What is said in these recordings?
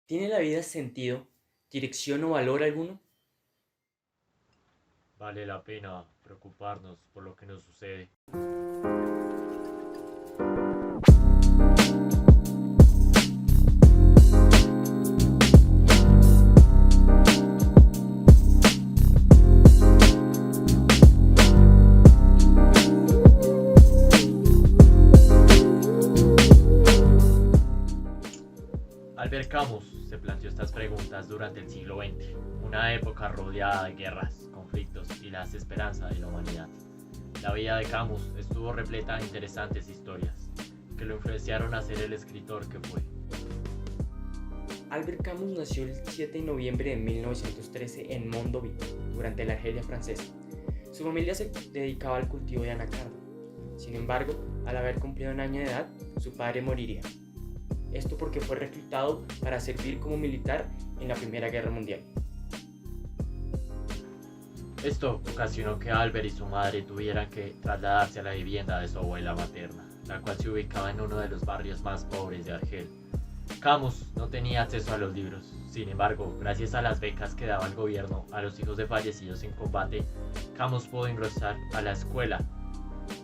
¿Tiene la vida sentido, dirección o valor alguno? Vale la pena preocuparnos por lo que nos sucede. Albert Camus se planteó estas preguntas durante el siglo XX, una época rodeada de guerras, conflictos y la desesperanza de la humanidad. La vida de Camus estuvo repleta de interesantes historias que lo influenciaron a ser el escritor que fue. Albert Camus nació el 7 de noviembre de 1913 en Mondovì, durante la Argelia francesa. Su familia se dedicaba al cultivo de anacardo. Sin embargo, al haber cumplido un año de edad, su padre moriría. Esto porque fue reclutado para servir como militar en la Primera Guerra Mundial. Esto ocasionó que Albert y su madre tuvieran que trasladarse a la vivienda de su abuela materna, la cual se ubicaba en uno de los barrios más pobres de Argel. Camus no tenía acceso a los libros. Sin embargo, gracias a las becas que daba el gobierno a los hijos de fallecidos en combate, Camus pudo ingresar a la escuela,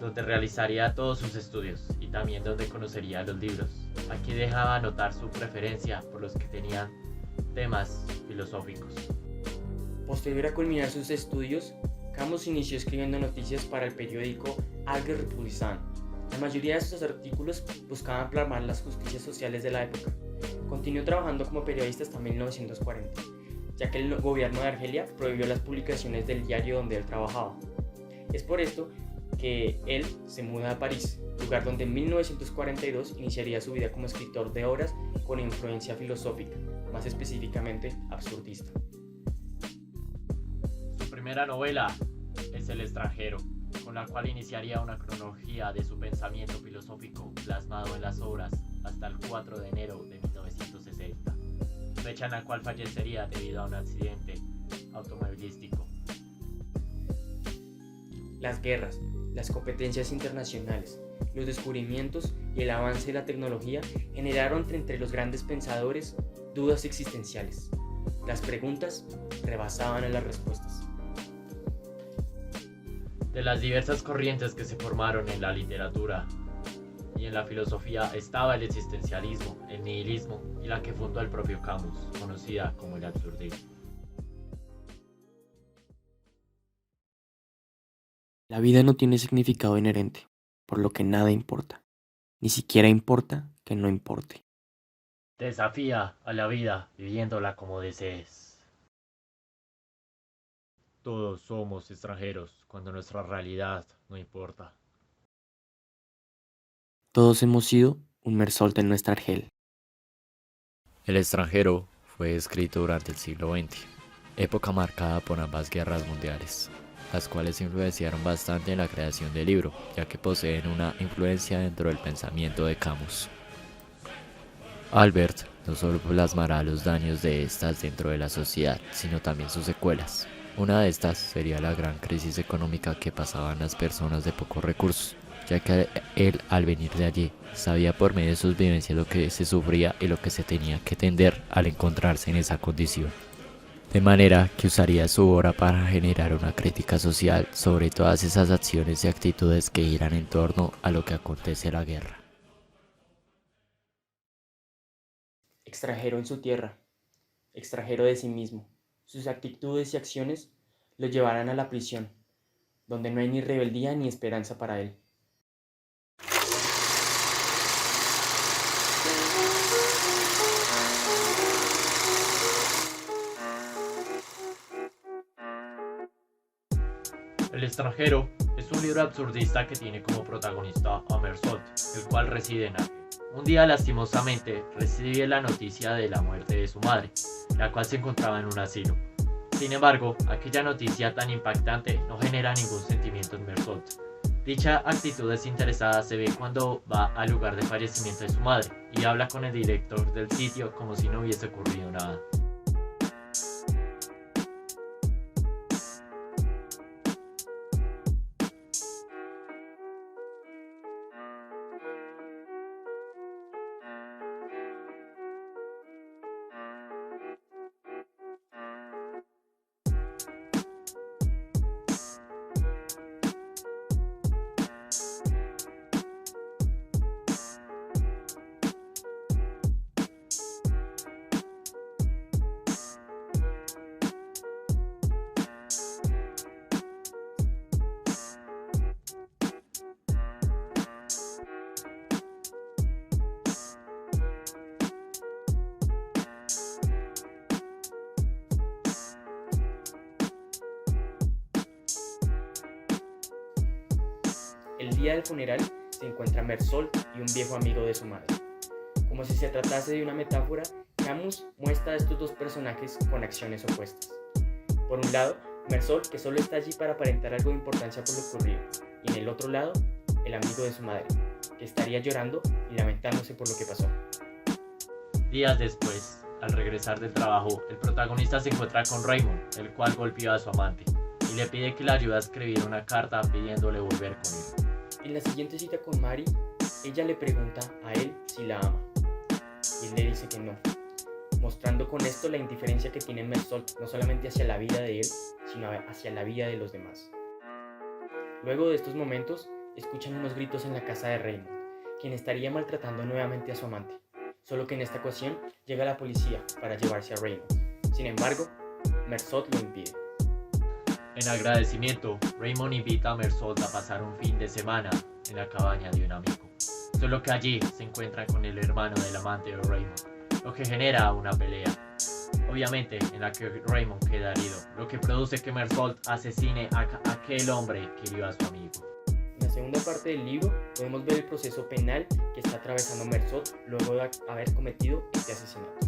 donde realizaría todos sus estudios y también donde conocería los libros. Aquí dejaba notar su preferencia por los que tenían temas filosóficos. Posterior a culminar sus estudios, Camus inició escribiendo noticias para el periódico Alger Republicain. La mayoría de sus artículos buscaban plasmar las justicias sociales de la época. Continuó trabajando como periodista hasta 1940, ya que el gobierno de Argelia prohibió las publicaciones del diario donde él trabajaba. Es por esto que él se muda a París, lugar donde en 1942 iniciaría su vida como escritor de obras con influencia filosófica, más específicamente absurdista. Su primera novela es El extranjero, con la cual iniciaría una cronología de su pensamiento filosófico plasmado en las obras hasta el 4 de enero de 1960, fecha en la cual fallecería debido a un accidente automovilístico. Las guerras, las competencias internacionales, los descubrimientos y el avance de la tecnología generaron entre los grandes pensadores dudas existenciales. Las preguntas rebasaban a las respuestas. De las diversas corrientes que se formaron en la literatura y en la filosofía estaba el existencialismo, el nihilismo y la que fundó el propio Camus, conocida como el absurdismo. La vida no tiene significado inherente, por lo que nada importa. Ni siquiera importa que no importe. Desafía a la vida viviéndola como desees. Todos somos extranjeros cuando nuestra realidad no importa. Todos hemos sido un Mersault en nuestra Argel. El extranjero fue escrito durante el siglo XX, época marcada por ambas guerras mundiales, las cuales influenciaron bastante en la creación del libro, ya que poseen una influencia dentro del pensamiento de Camus. Albert no solo plasmará los daños de estas dentro de la sociedad, sino también sus secuelas. Una de estas sería la gran crisis económica que pasaban las personas de pocos recursos, ya que él, al venir de allí, sabía por medio de sus vivencias lo que se sufría y lo que se tenía que tender al encontrarse en esa condición. De manera que usaría su obra para generar una crítica social sobre todas esas acciones y actitudes que giran en torno a lo que acontece en la guerra. Extranjero en su tierra, extranjero de sí mismo. Sus actitudes y acciones lo llevarán a la prisión, donde no hay ni rebeldía ni esperanza para él. El extranjero es un libro absurdista que tiene como protagonista a Mersault, el cual reside en Argel. Un día, lastimosamente, recibe la noticia de la muerte de su madre, la cual se encontraba en un asilo. Sin embargo, aquella noticia tan impactante no genera ningún sentimiento en Mersault. Dicha actitud desinteresada se ve cuando va al lugar de fallecimiento de su madre y habla con el director del sitio como si no hubiese ocurrido nada. El día del funeral se encuentra Mersault y un viejo amigo de su madre. Como si se tratase de una metáfora, Camus muestra a estos dos personajes con acciones opuestas. Por un lado, Mersault, que solo está allí para aparentar algo de importancia por lo ocurrido, y en el otro lado, el amigo de su madre, que estaría llorando y lamentándose por lo que pasó. Días después, al regresar del trabajo, el protagonista se encuentra con Raymond, el cual golpeó a su amante, y le pide que le ayude a escribir una carta pidiéndole volver con él. En la siguiente cita con Mary, ella le pregunta a él si la ama, y él le dice que no, mostrando con esto la indiferencia que tiene Mersault no solamente hacia la vida de él, sino hacia la vida de los demás. Luego de estos momentos, escuchan unos gritos en la casa de Raymond, quien estaría maltratando nuevamente a su amante, solo que en esta ocasión llega la policía para llevarse a Raymond. Sin embargo, Mersault lo impide. En agradecimiento, Raymond invita a Mersault a pasar un fin de semana en la cabaña de un amigo, solo que allí se encuentran con el hermano del amante de Raymond, lo que genera una pelea, obviamente en la que Raymond queda herido, lo que produce que Mersault asesine a aquel hombre que hirió a su amigo. En la segunda parte del libro podemos ver el proceso penal que está atravesando Mersault luego de haber cometido este asesinato.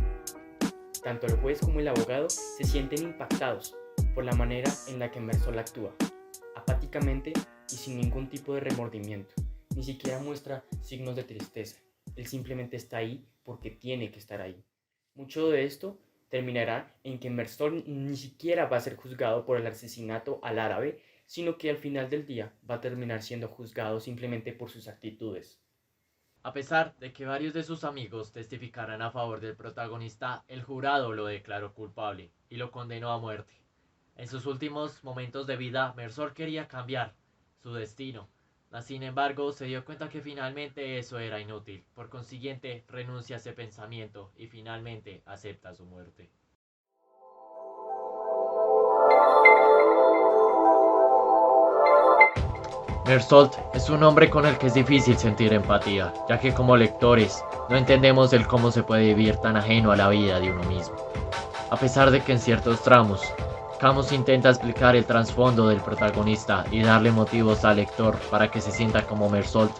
Tanto el juez como el abogado se sienten impactados por la manera en la que Mersault actúa, apáticamente y sin ningún tipo de remordimiento. Ni siquiera muestra signos de tristeza. Él simplemente está ahí porque tiene que estar ahí. Mucho de esto terminará en que Mersault ni siquiera va a ser juzgado por el asesinato al árabe, sino que al final del día va a terminar siendo juzgado simplemente por sus actitudes. A pesar de que varios de sus amigos testificaran a favor del protagonista, el jurado lo declaró culpable y lo condenó a muerte. En sus últimos momentos de vida, Mersault quería cambiar su destino. Sin embargo, se dio cuenta que finalmente eso era inútil. Por consiguiente, renuncia a ese pensamiento y finalmente acepta su muerte. Mersault es un hombre con el que es difícil sentir empatía, ya que como lectores no entendemos el cómo se puede vivir tan ajeno a la vida de uno mismo. A pesar de que en ciertos tramos, Camus intenta explicar el trasfondo del protagonista y darle motivos al lector para que se sienta como Mersault,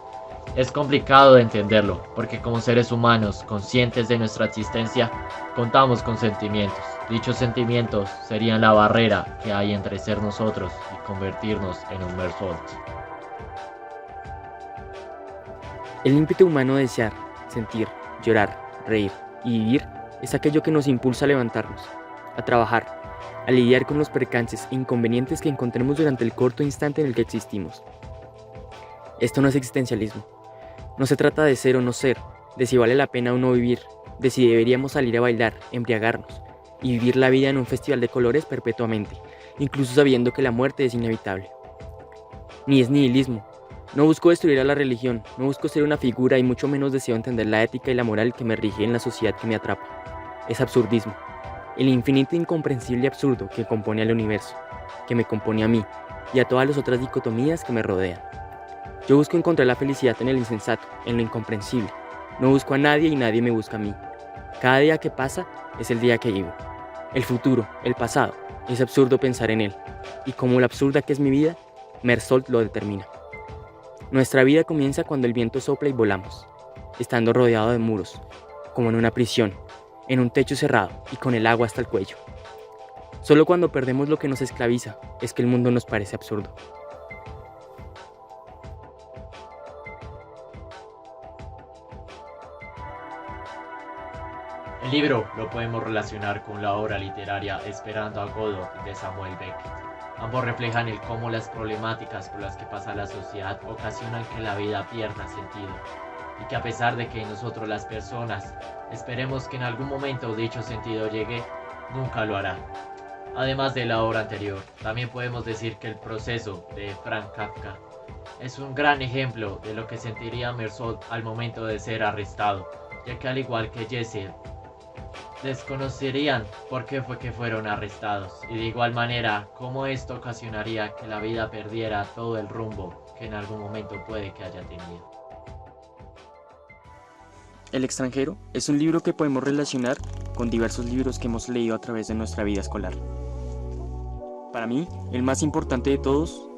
es complicado de entenderlo, porque como seres humanos conscientes de nuestra existencia, contamos con sentimientos. Dichos sentimientos serían la barrera que hay entre ser nosotros y convertirnos en un Mersault. El ímpetu humano de desear, sentir, llorar, reír y vivir es aquello que nos impulsa a levantarnos, a trabajar, a lidiar con los percances e inconvenientes que encontremos durante el corto instante en el que existimos. Esto no es existencialismo. No se trata de ser o no ser, de si vale la pena o no vivir, de si deberíamos salir a bailar, embriagarnos y vivir la vida en un festival de colores perpetuamente, incluso sabiendo que la muerte es inevitable. Ni es nihilismo. No busco destruir a la religión, no busco ser una figura y mucho menos deseo entender la ética y la moral que me rige en la sociedad que me atrapa. Es absurdismo. El infinito incomprensible absurdo que compone al universo, que me compone a mí y a todas las otras dicotomías que me rodean. Yo busco encontrar la felicidad en el insensato, en lo incomprensible. No busco a nadie y nadie me busca a mí. Cada día que pasa es el día que vivo. El futuro, el pasado, es absurdo pensar en él. Y como la absurda que es mi vida, Mersault lo determina. Nuestra vida comienza cuando el viento sopla y volamos, estando rodeado de muros, como en una prisión, en un techo cerrado y con el agua hasta el cuello. Solo cuando perdemos lo que nos esclaviza es que el mundo nos parece absurdo. El libro lo podemos relacionar con la obra literaria Esperando a Godot de Samuel Beckett. Ambos reflejan el cómo las problemáticas por las que pasa la sociedad ocasionan que la vida pierda sentido, y que a pesar de que nosotros las personas esperemos que en algún momento dicho sentido llegue, nunca lo hará. Además de la obra anterior, también podemos decir que El proceso de Franz Kafka es un gran ejemplo de lo que sentiría Mersault al momento de ser arrestado, ya que al igual que Jesse, desconocerían por qué fue que fueron arrestados, y de igual manera cómo esto ocasionaría que la vida perdiera todo el rumbo que en algún momento puede que haya tenido. El extranjero es un libro que podemos relacionar con diversos libros que hemos leído a través de nuestra vida escolar. Para mí, el más importante de todos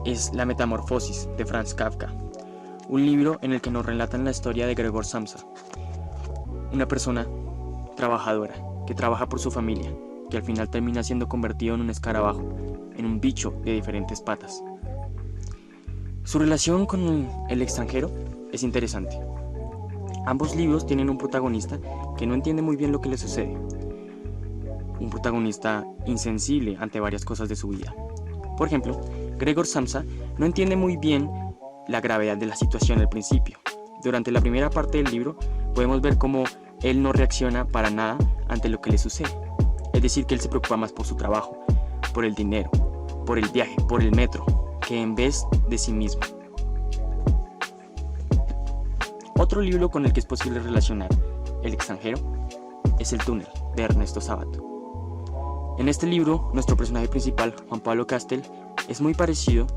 es La Metamorfosis de Franz Kafka, un libro en el que nos relatan la historia de Gregor Samsa, una persona trabajadora que trabaja por su familia, que al final termina siendo convertido en un escarabajo, en un bicho de diferentes patas. Su relación con el extranjero es interesante. Ambos libros tienen un protagonista que no entiende muy bien lo que le sucede. Un protagonista insensible ante varias cosas de su vida. Por ejemplo, Gregor Samsa no entiende muy bien la gravedad de la situación al principio. Durante la primera parte del libro podemos ver cómo él no reacciona para nada ante lo que le sucede. Es decir, que él se preocupa más por su trabajo, por el dinero, por el viaje, por el metro, que en vez de sí mismo. Otro libro con el que es posible relacionar El extranjero es El túnel, de Ernesto Sábato. En este libro, nuestro personaje principal, Juan Pablo Castel, es muy parecido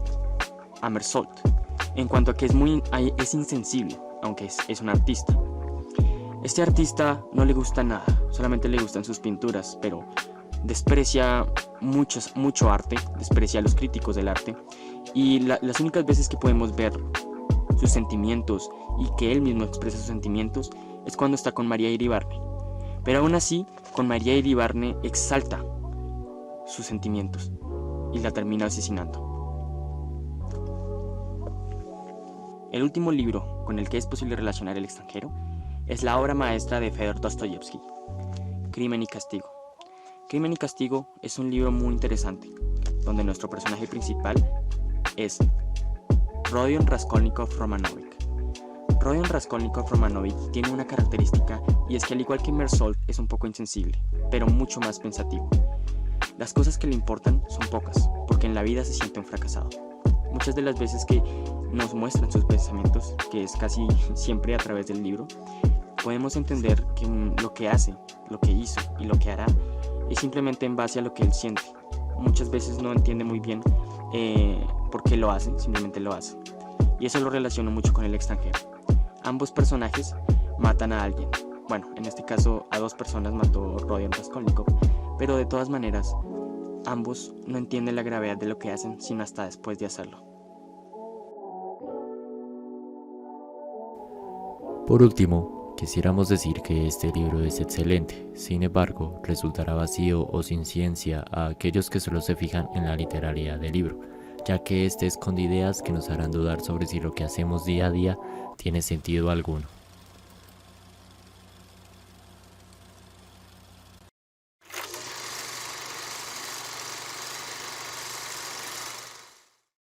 a Mersault, en cuanto a que es insensible, aunque es un artista. Este artista no le gusta nada, solamente le gustan sus pinturas, pero desprecia mucho arte, desprecia a los críticos del arte, y las únicas veces que podemos ver sus sentimientos y que él mismo expresa sus sentimientos es cuando está con María Iribarne. Pero aún así, con María Iribarne exalta sus sentimientos y la termina asesinando. El último libro con el que es posible relacionar El extranjero es la obra maestra de Fedor Dostoyevsky, Crimen y Castigo. Crimen y Castigo es un libro muy interesante, donde nuestro personaje principal es Rodion Raskolnikov-Romanovich. Rodion Raskolnikov-Romanovich tiene una característica, y es que al igual que Mersault es un poco insensible, pero mucho más pensativo. Las cosas que le importan son pocas, porque en la vida se siente un fracasado. Muchas de las veces que nos muestran sus pensamientos, que es casi siempre a través del libro, podemos entender que lo que hace, lo que hizo y lo que hará es simplemente en base a lo que él siente. Muchas veces no entiende muy bien por qué lo hace, simplemente lo hace. Y eso lo relaciono mucho con El extranjero. Ambos personajes matan a alguien. Bueno, en este caso a dos personas mató Rodion Raskolnikov, pero de todas maneras, ambos no entienden la gravedad de lo que hacen sino hasta después de hacerlo. Por último, quisiéramos decir que este libro es excelente, sin embargo, resultará vacío o sin ciencia a aquellos que solo se fijan en la literalidad del libro, ya que este esconde ideas que nos harán dudar sobre si lo que hacemos día a día tiene sentido alguno.